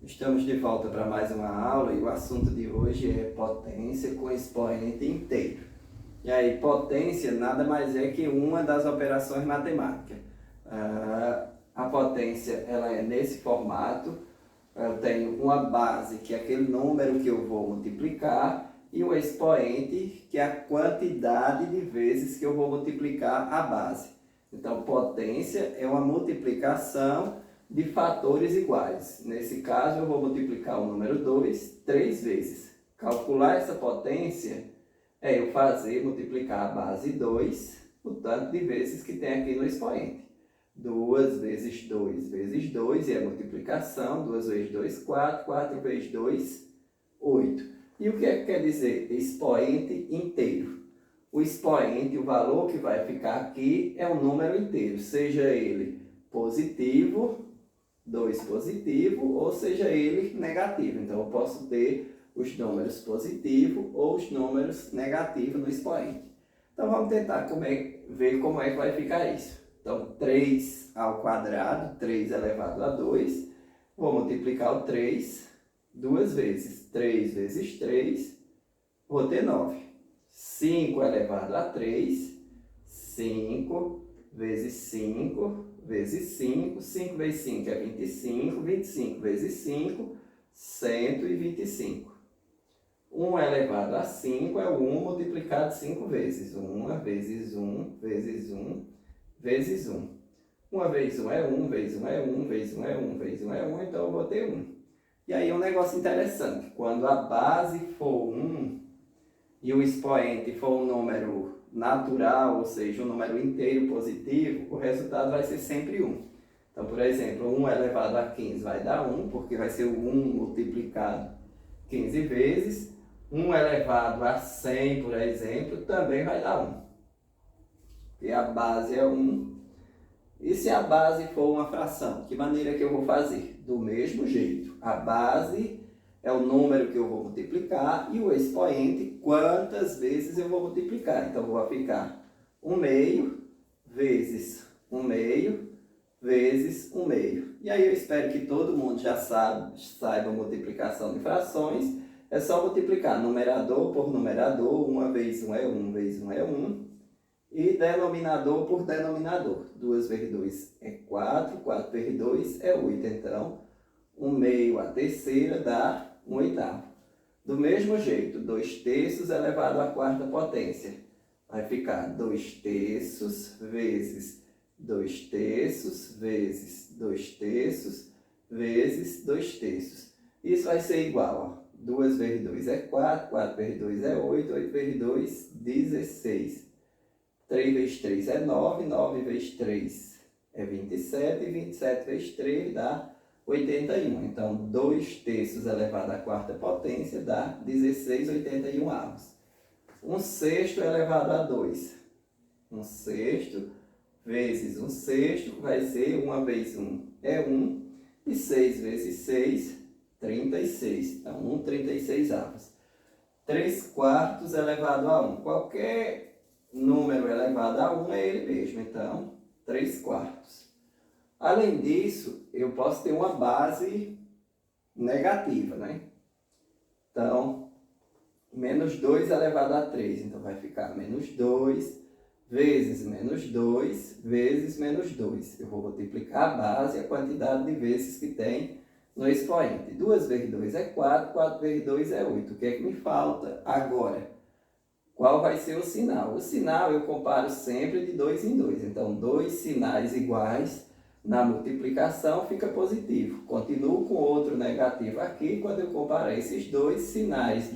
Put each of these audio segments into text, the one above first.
Estamos de volta para mais uma aula e o assunto de hoje é potência com expoente inteiro. E aí, potência nada mais é que uma das operações matemáticas. A potência ela é nesse formato, eu tenho uma base, que é aquele número que eu vou multiplicar, e o expoente, que é a quantidade de vezes que eu vou multiplicar a base. Então, potência é uma multiplicação de fatores iguais. Nesse caso, eu vou multiplicar o número 2 3 vezes. Calcular essa potência é eu multiplicar a base 2, o tanto de vezes que tem aqui no expoente. 2 vezes 2 vezes 2 é a multiplicação, 2 vezes 2, 4, 4 vezes 2, 8. E o que é que quer dizer expoente inteiro? O expoente, o valor que vai ficar aqui é um número inteiro, seja ele positivo, 2 positivo, ou seja ele negativo. Então, eu posso ter os números positivos ou os números negativos no expoente. Então, vamos tentar ver como é que vai ficar isso. Então, 3 ao quadrado, 3 elevado a 2. Vou multiplicar o 3 duas vezes. 3 vezes 3, vou ter 9. 5 elevado a 3, 5 vezes 5 vezes 5, 5 vezes 5 é 25, 25 vezes 5, 125. 1 elevado a 5 é o 1 multiplicado 5 vezes. 1 vezes 1 vezes 1 vezes 1. 1 vezes 1 é 1, vezes 1 é 1, vezes 1 é 1, vezes 1 é 1, então eu vou ter 1. E aí um negócio interessante, quando a base for 1 e o expoente for um número natural, ou seja, um número inteiro positivo, o resultado vai ser sempre 1. Então, por exemplo, 1 elevado a 15 vai dar 1, porque vai ser o 1 multiplicado 15 vezes. 1 elevado a 100, por exemplo, também vai dar 1. Porque a base é 1. E se a base for uma fração, que maneira que eu vou fazer? Do mesmo jeito. A base é o número que eu vou multiplicar e o expoente, quantas vezes eu vou multiplicar. Então, vou ficar 1 meio vezes 1 meio vezes 1 meio. E aí eu espero que todo mundo já saiba multiplicação de frações. É só multiplicar numerador por numerador. 1 vezes 1 é 1, vezes 1 é 1. E denominador por denominador. 2 vezes 2 é 4, 4 vezes 2 é 8. Então, 1 meio a terceira dá 1 oitavo. Do mesmo jeito, 2 terços elevado à quarta potência. Vai ficar 2 terços vezes 2 terços vezes 2 terços vezes 2 terços. Isso vai ser igual, ó. 2 vezes 2 é 4, 4 vezes 2 é 8, 8 vezes 2, 16. 3 vezes 3 é 9, 9 vezes 3 é 27, e 27 vezes 3 dá 81. Então, 2 terços elevado à quarta potência dá 16/81. 1 sexto elevado a 2. 1 sexto vezes 1 sexto vai ser 1 vezes 1 é 1. E 6 vezes 6, 36. Então, 1/36. 3 quartos elevado a 1. Qualquer número elevado a 1 é ele mesmo. Então, 3 quartos. Além disso, eu posso ter uma base negativa, né? Então, menos 2 elevado a 3. Então, vai ficar menos 2 vezes menos 2 vezes menos 2. Eu vou multiplicar a base e a quantidade de vezes que tem no expoente. 2 vezes 2 é 4, 4 vezes 2 é 8. O que é que me falta agora? Qual vai ser o sinal? O sinal eu comparo sempre de 2 em 2. Então, 2 sinais iguais na multiplicação fica positivo. Continuo com outro negativo aqui quando eu comparar esses dois sinais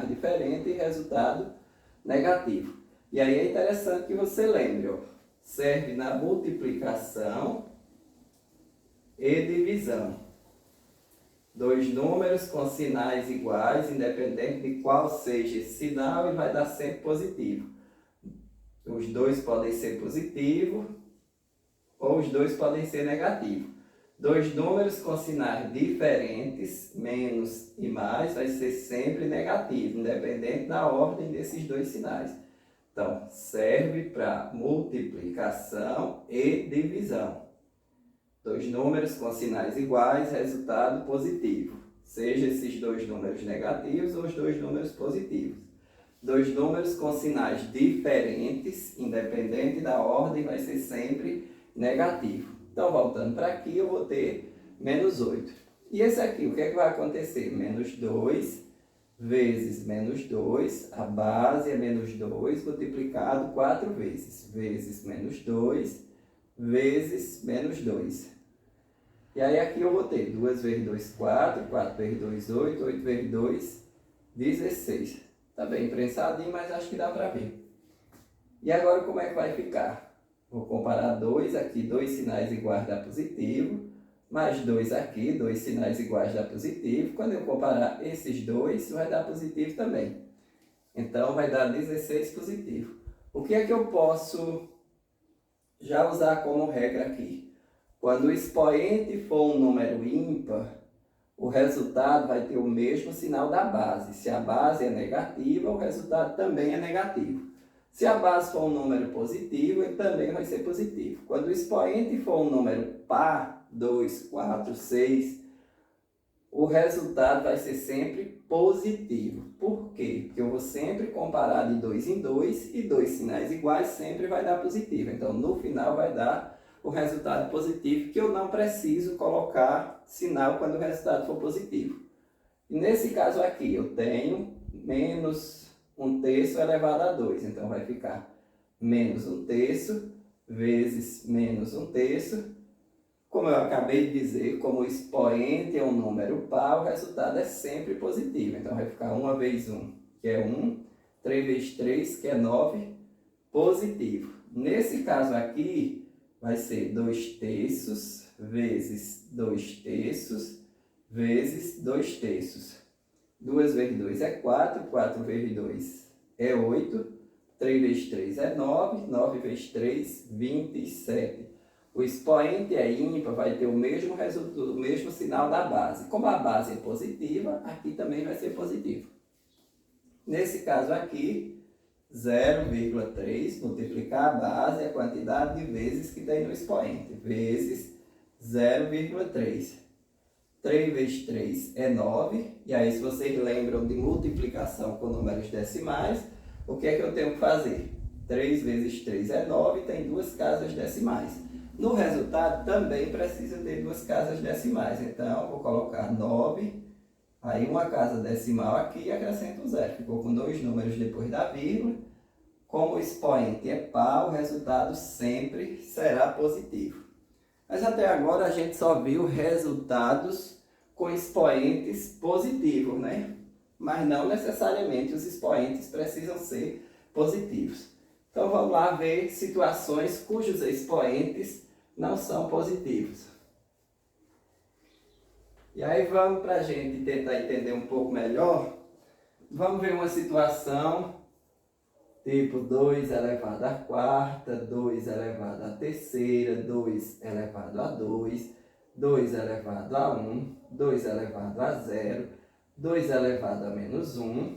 diferentes, resultado negativo. E aí é interessante que você lembre, ó, serve na multiplicação e divisão. 2 números com sinais iguais, independente de qual seja esse sinal, e vai dar sempre positivo. Os dois podem ser positivos ou os dois podem ser negativos. 2 números com sinais diferentes, menos e mais, vai ser sempre negativo, independente da ordem desses dois sinais. Então, serve para multiplicação e divisão. Dois números com sinais iguais, resultado positivo. Seja esses dois números negativos ou os dois números positivos. Dois números com sinais diferentes, independente da ordem, vai ser sempre negativo. Então, voltando para aqui, eu vou ter menos 8. E esse aqui, o que é que vai acontecer? Menos 2 vezes menos 2, a base é menos 2, multiplicado 4 vezes. Vezes menos 2, vezes menos 2. E aí aqui eu vou ter 2 vezes 2, 4, 4 vezes 2, 8, 8 vezes 2, 16. Tá bem prensadinho, mas acho que dá para ver. E agora como é que vai ficar? Vou comparar 2 aqui, 2 sinais iguais dá positivo, mais 2 aqui, 2 sinais iguais dá positivo. Quando eu comparar esses dois, vai dar positivo também. Então vai dar 16 positivo. O que é que eu posso já usar como regra aqui? Quando o expoente for um número ímpar, o resultado vai ter o mesmo sinal da base. Se a base é negativa, o resultado também é negativo. Se a base for um número positivo, ele também vai ser positivo. Quando o expoente for um número par, 2, 4, 6, o resultado vai ser sempre positivo. Por quê? Porque eu vou sempre comparar de 2 em 2 e dois sinais iguais sempre vai dar positivo. Então, no final vai dar o resultado positivo, que eu não preciso colocar sinal quando o resultado for positivo. E nesse caso aqui, eu tenho menos 1/3 elevado a 2. Então, vai ficar menos 1/3 vezes menos 1/3. Como eu acabei de dizer, como o expoente é um número par, o resultado é sempre positivo. Então, vai ficar 1 vezes 1, que é 1, 3 vezes 3, que é 9, positivo. Nesse caso aqui, vai ser 2/3 vezes 2/3 vezes 2/3. 2 vezes 2 é 4, 4 vezes 2 é 8, 3 vezes 3 é 9, 9 vezes 3, 27. O expoente é ímpar, vai ter o mesmo resultado, o mesmo sinal da base. Como a base é positiva, aqui também vai ser positivo. Nesse caso aqui, 0,3 multiplicar a base, a quantidade de vezes que tem no expoente, vezes 0,3. 3 vezes 3 é 9, e aí se vocês lembram de multiplicação com números decimais, o que é que eu tenho que fazer? 3 vezes 3 é 9, tem duas casas decimais. No resultado também precisa ter duas casas decimais, então vou colocar 9, aí uma casa decimal aqui e acrescento 0. Ficou com dois números depois da vírgula. Como o expoente é par, o resultado sempre será positivo. Mas até agora a gente só viu resultados com expoentes positivos, né? Mas não necessariamente os expoentes precisam ser positivos. Então vamos lá ver situações cujos expoentes não são positivos. E aí vamos para a gente tentar entender um pouco melhor. Vamos ver uma situação tipo 2 elevado à quarta, 2 elevado à terceira, 2 elevado a 2, 2 elevado a 1, 2 elevado a 0, 2 elevado a menos 1,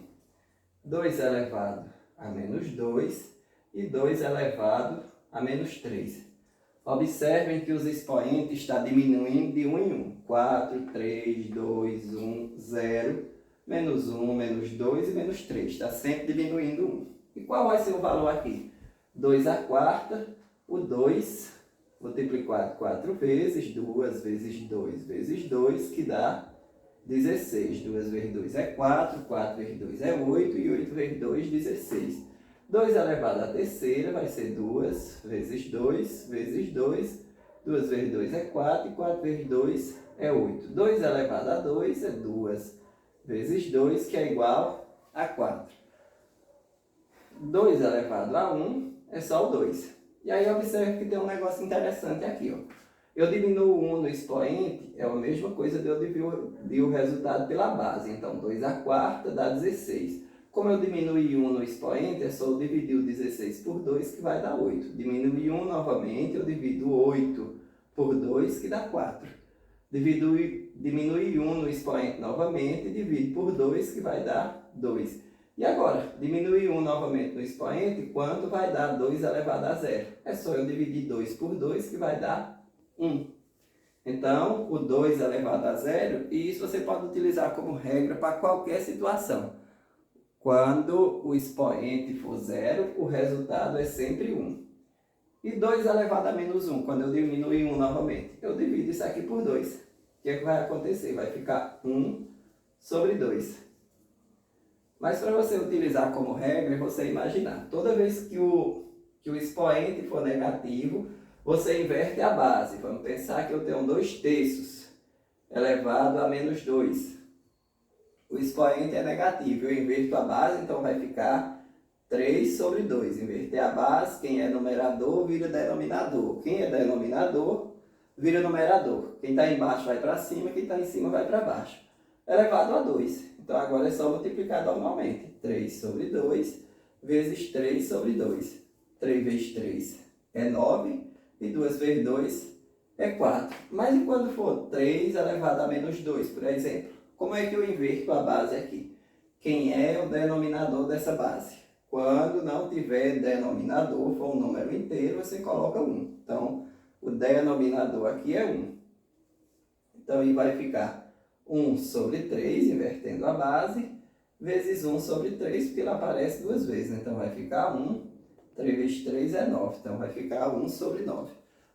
2 elevado a menos 2 e 2 elevado a menos 3. Observem que os expoentes estão diminuindo de 1 em 1. 4, 3, 2, 1, 0, menos 1, menos 2 e menos 3. Está sempre diminuindo 1. E qual vai ser o valor aqui? 2 à quarta, o 2 multiplicado 4 vezes, 2 vezes 2 vezes 2, que dá 16. 2 vezes 2 é 4, 4 vezes 2 é 8 e 8 vezes 2, 16. 2 elevado à terceira vai ser 2 vezes 2 vezes 2. 2 vezes 2 é 4 e 4 vezes 2 é 8. 2 elevado a 2 é 2 vezes 2, que é igual a 4. 2 elevado a 1 é só o 2. E aí observe que tem um negócio interessante aqui, ó. Eu diminuo 1 no expoente, é a mesma coisa de eu dividir o resultado pela base. Então, 2 à quarta dá 16. Como eu diminui 1 no expoente, é só eu dividir o 16 por 2, que vai dar 8. Diminui 1 novamente, eu divido 8 por 2, que dá 4. Diminui 1 no expoente novamente, divido por 2, que vai dar 2. E agora, diminuir 1 novamente no expoente, quanto vai dar 2 elevado a 0? É só eu dividir 2 por 2, que vai dar 1. Então, o 2 elevado a zero, e isso você pode utilizar como regra para qualquer situação. Quando o expoente for zero, o resultado é sempre 1. E 2 elevado a menos 1, quando eu diminuir 1 novamente, eu divido isso aqui por 2. O que é que vai acontecer? Vai ficar 1 sobre 2. Mas para você utilizar como regra, é você imaginar, toda vez que o expoente for negativo, você inverte a base. Vamos pensar que eu tenho 2/3 elevado a menos 2. O expoente é negativo, eu inverto a base, então vai ficar 3 sobre 2. Inverter a base, quem é numerador vira denominador. Quem é denominador vira numerador. Quem está embaixo vai para cima, quem está em cima vai para baixo. Elevado a 2. Então agora é só multiplicar normalmente. 3 sobre 2 vezes 3 sobre 2. 3 vezes 3 é 9 e 2 vezes 2 é 4. Mas e quando for 3 elevado a menos 2, por exemplo? Como é que eu inverto a base aqui? Quem é o denominador dessa base? Quando não tiver denominador, for um número inteiro, você coloca 1. Então, o denominador aqui é 1. Então, aí vai ficar 1 sobre 3, invertendo a base, vezes 1 sobre 3, porque ele aparece duas vezes. Então, vai ficar 1. 3 vezes 3 é 9. Então, vai ficar 1 sobre 9.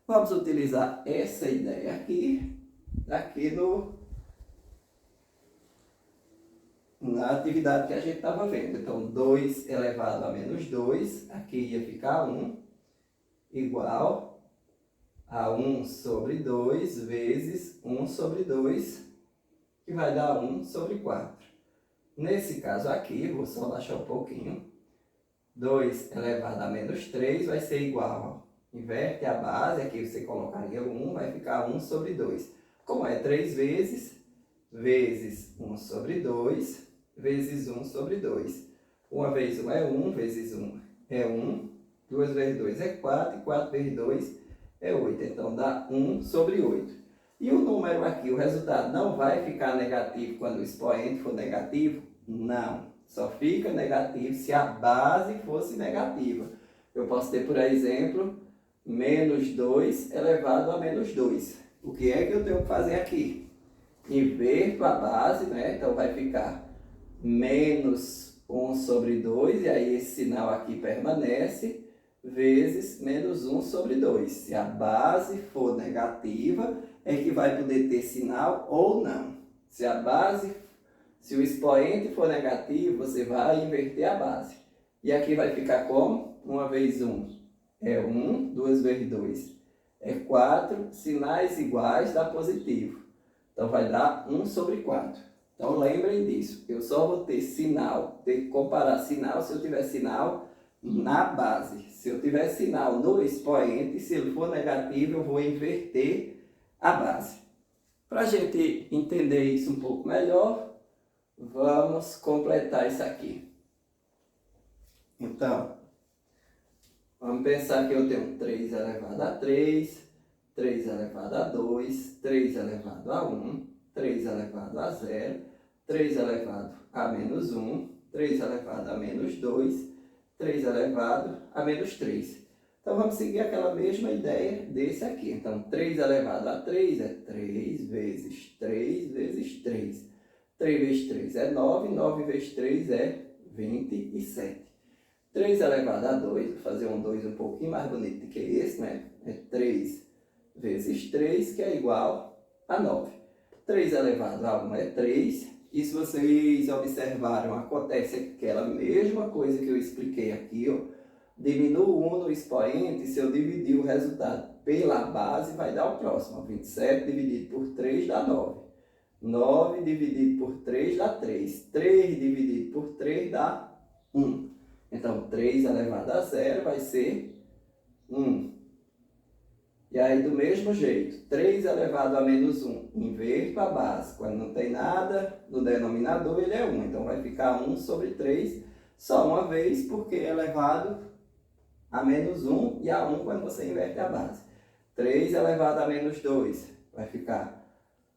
Vamos utilizar essa ideia aqui na atividade que a gente estava vendo. Então, 2 elevado a menos 2, aqui ia ficar 1, igual a 1 sobre 2 vezes 1 sobre 2, que vai dar 1 sobre 4. Nesse caso aqui, vou só baixar um pouquinho, 2 elevado a menos 3 vai ser igual, inverte a base, aqui você colocaria 1, vai ficar 1 sobre 2. Como é 3 vezes 1 sobre 2, vezes 1 sobre 2. 1 vezes 1 é 1, vezes 1 é 1, 2 vezes 2 é 4, e 4 vezes 2 é 8. Então, dá 1 sobre 8. E o número aqui, o resultado, não vai ficar negativo quando o expoente for negativo? Não. Só fica negativo se a base fosse negativa. Eu posso ter, por exemplo, menos 2 elevado a menos 2. O que é que eu tenho que fazer aqui? Inverto a base, né? Então, vai ficar menos 1 sobre 2, e aí esse sinal aqui permanece, vezes menos 1 sobre 2. Se a base for negativa, é que vai poder ter sinal ou não. Se o expoente for negativo, você vai inverter a base. E aqui vai ficar como? 1 vezes 1 é 1, 2 vezes 2 é 4, sinais iguais dá positivo. Então vai dar 1 sobre 4. Então lembrem disso, eu só vou ter sinal, ter que comparar sinal se eu tiver sinal na base. Se eu tiver sinal no expoente, se ele for negativo, eu vou inverter a base. Para a gente entender isso um pouco melhor, vamos completar isso aqui. Então, vamos pensar que eu tenho 3 elevado a 3, 3 elevado a 2, 3 elevado a 1, 3 elevado a 0, 3 elevado a menos 1, 3 elevado a menos 2, 3 elevado a menos 3. Então, vamos seguir aquela mesma ideia desse aqui. Então, 3 elevado a 3 é 3 vezes 3 vezes 3. 3 vezes 3 é 9, 9 vezes 3 é 27. 3 elevado a 2, vou fazer um 2 um pouquinho mais bonito do que esse, né? É 3 vezes 3, que é igual a 9. 3 elevado a 1 é 3. E se vocês observaram, acontece aquela mesma coisa que eu expliquei aqui, ó. Diminuo 1 no expoente, se eu dividir o resultado pela base, vai dar o próximo. 27 dividido por 3 dá 9. 9 dividido por 3 dá 3. 3 dividido por 3 dá 1. Então, 3 elevado a 0 vai ser 1. E aí, do mesmo jeito, 3 elevado a menos 1, inverto a base. Quando não tem nada no denominador, ele é 1. Então, vai ficar 1 sobre 3 só uma vez, porque é elevado a menos 1 e a 1 quando você inverte a base. 3 elevado a menos 2 vai ficar,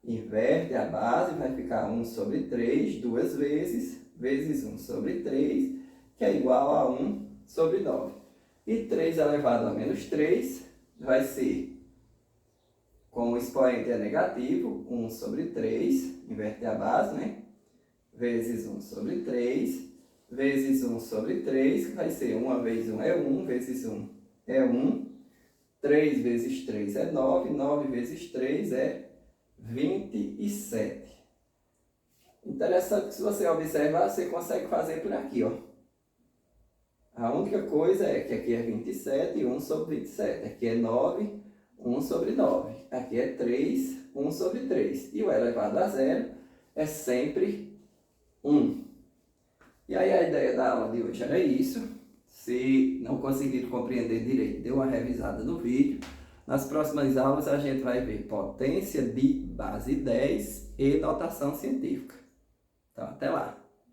inverte a base, vai ficar 1 sobre 3 duas vezes, vezes 1 sobre 3, que é igual a 1 sobre 9. E 3 elevado a menos 3 vai ser como o expoente é negativo, 1 sobre 3, inverter a base, né? Vezes 1 sobre 3, vezes 1 sobre 3, que vai ser 1 vezes 1 é 1, vezes 1 é 1, 3 vezes 3 é 9, 9 vezes 3 é 27. Interessante que se você observar, você consegue fazer por aqui, ó. A única coisa é que aqui é 27, 1 sobre 27. Aqui é 9, 1 sobre 9. Aqui é 3, 1 sobre 3. E o elevado a zero é sempre 1. E aí a ideia da aula de hoje era isso. Se não conseguiram compreender direito, dê uma revisada no vídeo. Nas próximas aulas a gente vai ver potência de base 10 e notação científica. Então, até lá!